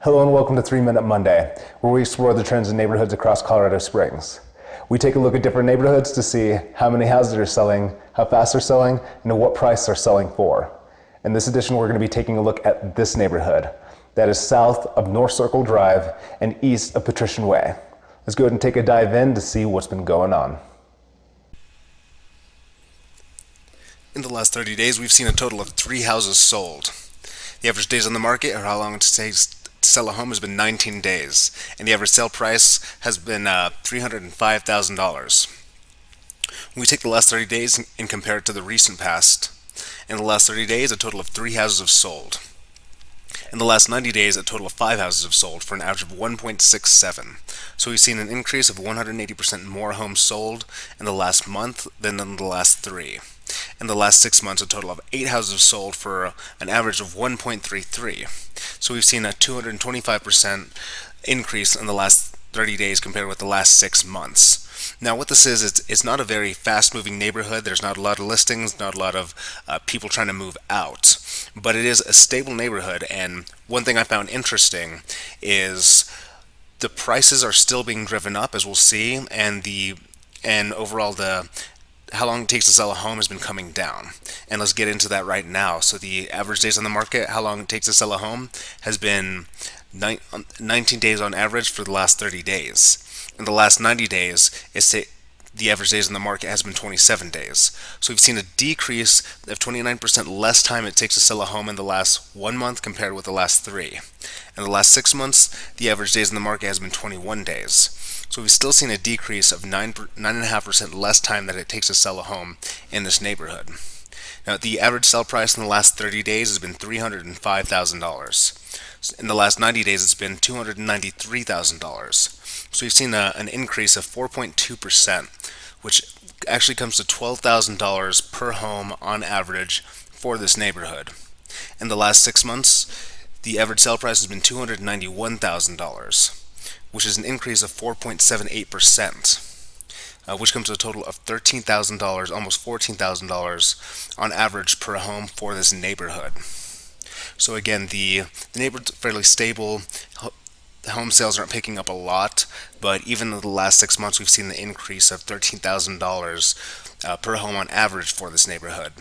Hello and welcome to 3 Minute Monday, where we explore the trends in neighborhoods across Colorado Springs. We take a look at different neighborhoods to see how many houses are selling, how fast they're selling, and at what price they're selling for. In this edition, we're going to be taking a look at this neighborhood that is south of North Circle Drive and east of Patrician Way. Let's go ahead and take a dive in to see what's been going on. In the last 30 days, we've seen a total of 3 houses sold. The average days on the market, or how long it takes to sell a home, has been 19 days, and the average sale price has been $305,000. When we take the last 30 days and compare it to the recent past, in the last 30 days, a total of 3 houses have sold. In the last 90 days, a total of 5 houses have sold for an average of 1.67. So we've seen an increase of 180% more homes sold in the last month than in the last 3. In the last 6 months, a total of 8 houses have sold for an average of 1.33. So we've seen a 225% increase in the last 30 days compared with the last 6 months. Now what this is, it's not a very fast-moving neighborhood. There's not a lot of listings, not a lot of people trying to move out. But it is a stable neighborhood, and one thing I found interesting is the prices are still being driven up, as we'll see, and overall how long it takes to sell a home has been coming down. And let's get into that right now. So the average days on the market, how long it takes to sell a home, has been 19 days on average for the last 30 days. In the last 90 days, the average days on the market has been 27 days. So we've seen a decrease of 29% less time it takes to sell a home in the last 1 month compared with the last 3. In the last 6 months, the average days on the market has been 21 days. So we've still seen a decrease of 9.5% less time that it takes to sell a home in this neighborhood. Now, the average sale price in the last 30 days has been $305,000. In the last 90 days, it's been $293,000. So we've seen an increase of 4.2%, which actually comes to $12,000 per home on average for this neighborhood. In the last 6 months, the average sale price has been $291,000, which is an increase of 4.78%, which comes to a total of $13,000, almost $14,000 on average per home for this neighborhood. So again, the neighborhood's fairly stable. The home sales aren't picking up a lot, but even in the last 6 months, we've seen the increase of $13,000 per home on average for this neighborhood.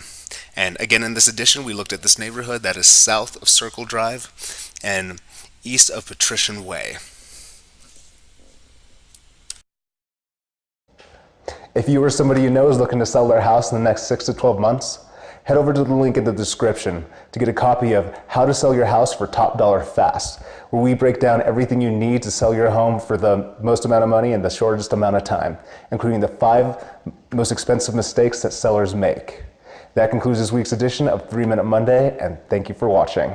And again, in this edition, we looked at this neighborhood that is south of Circle Drive and east of Patrician Way. If you or somebody you know is looking to sell their house in the next 6 to 12 months, head over to the link in the description to get a copy of How to Sell Your House for Top Dollar Fast, where we break down everything you need to sell your home for the most amount of money in the shortest amount of time, including the 5 most expensive mistakes that sellers make. That concludes this week's edition of 3 Minute Monday, and thank you for watching.